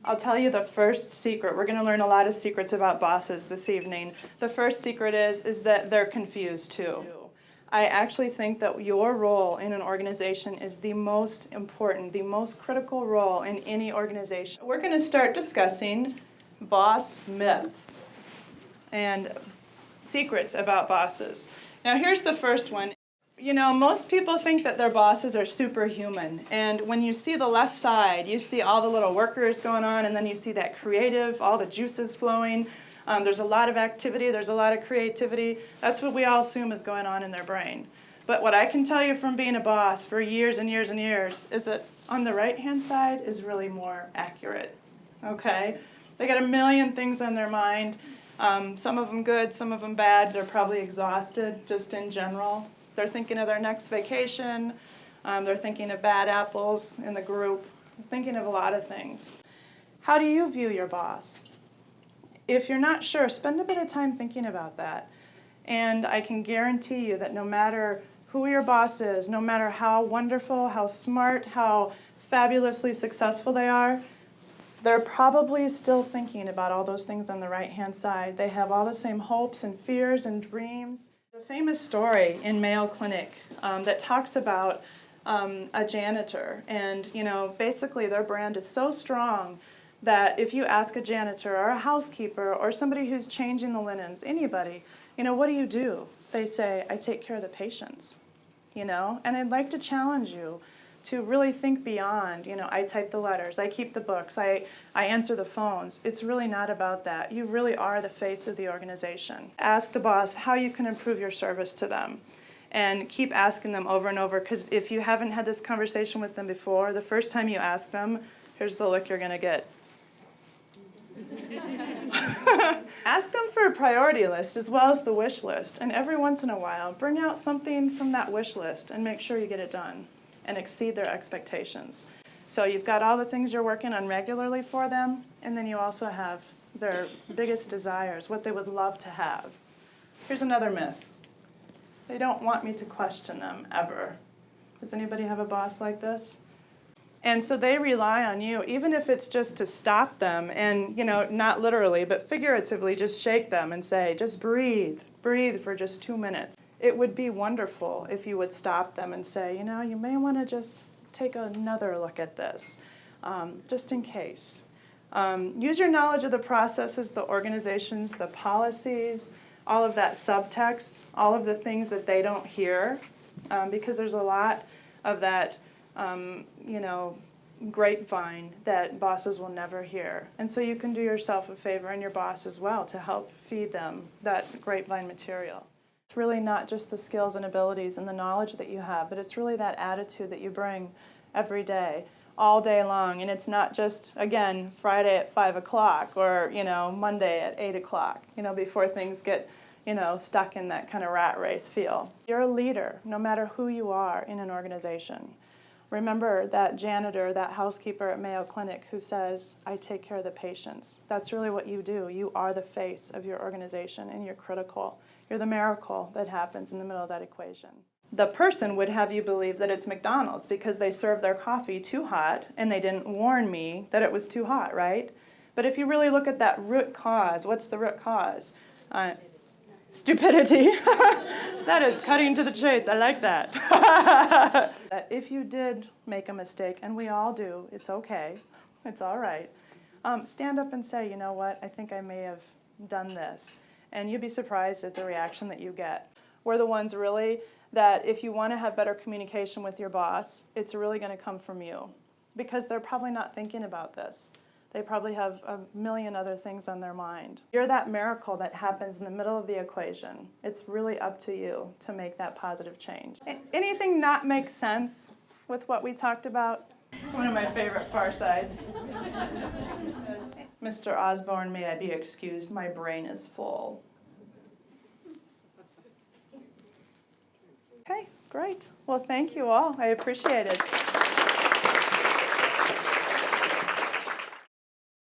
I'll tell you the first secret. We're going to learn a lot of secrets about bosses this evening. The first secret is that they're confused too. I actually think that your role in an organization is the most important, the most critical role in any organization. We're going to start discussing boss myths and secrets about bosses. Now here's the first one. You know, most people think that their bosses are superhuman, and when you see the left side, you see all the little workers going on, and then you see that creative, all the juices flowing. There's a lot of activity, there's a lot of creativity. That's what we all assume is going on in their brain. But what I can tell you from being a boss for years and years and years is that on the right-hand side is really more accurate, okay? They got a million things on their mind, some of them good, some of them bad. They're probably exhausted just in general. They're thinking of their next vacation. They're thinking of bad apples in the group. They're thinking of a lot of things. How do you view your boss? If you're not sure, spend a bit of time thinking about that. And I can guarantee you that no matter who your boss is, no matter how wonderful, how smart, how fabulously successful they are, they're probably still thinking about all those things on the right-hand side. They have all the same hopes and fears and dreams. There's a famous story in Mayo Clinic that talks about a janitor. And, you know, basically their brand is so strong that if you ask a janitor or a housekeeper or somebody who's changing the linens, anybody, you know, what do? They say, I take care of the patients, you know? And I'd like to challenge you to really think beyond, you know, I type the letters, I keep the books, I answer the phones. It's really not about that. You really are the face of the organization. Ask the boss how you can improve your service to them. And keep asking them over and over, because if you haven't had this conversation with them before, the first time you ask them, here's the look you're going to get. Ask them for a priority list as well as the wish list, and every once in a while bring out something from that wish list and make sure you get it done and exceed their expectations. So you've got all the things you're working on regularly for them, and then you also have their biggest desires, what they would love to have. Here's another myth. They don't want me to question them ever. Does anybody have a boss like this? And so they rely on you, even if it's just to stop them and, you know, not literally, but figuratively just shake them and say, just breathe for just 2 minutes. It would be wonderful if you would stop them and say, you know, you may want to just take another look at this, just in case. Use your knowledge of the processes, the organizations, the policies, all of that subtext, all of the things that they don't hear, because there's a lot of that you know, grapevine that bosses will never hear. And so you can do yourself a favor and your boss as well to help feed them that grapevine material. It's really not just the skills and abilities and the knowledge that you have, but it's really that attitude that you bring every day, all day long. And it's not just, again, Friday at 5 o'clock or, you know, Monday at 8 o'clock, you know, before things get, you know, stuck in that kind of rat race feel. You're a leader, no matter who you are in an organization. Remember that janitor, that housekeeper at Mayo Clinic who says, I take care of the patients. That's really what you do. You are the face of your organization, and you're critical. You're the miracle that happens in the middle of that equation. The person would have you believe that it's McDonald's because they serve their coffee too hot and they didn't warn me that it was too hot, right? But if you really look at that root cause, what's the root cause? Stupidity. That is cutting to the chase. I like that. If you did make a mistake, and we all do, it's okay. It's all right. Stand up and say, you know what, I think I may have done this. And you'd be surprised at the reaction that you get. We're the ones really that if you want to have better communication with your boss, it's really going to come from you. Because they're probably not thinking about this. They probably have a million other things on their mind. You're that miracle that happens in the middle of the equation. It's really up to you to make that positive change. Anything not make sense with what we talked about? It's one of my favorite far sides. Mr. Osborne, may I be excused? My brain is full. Okay, great. Well, thank you all. I appreciate it.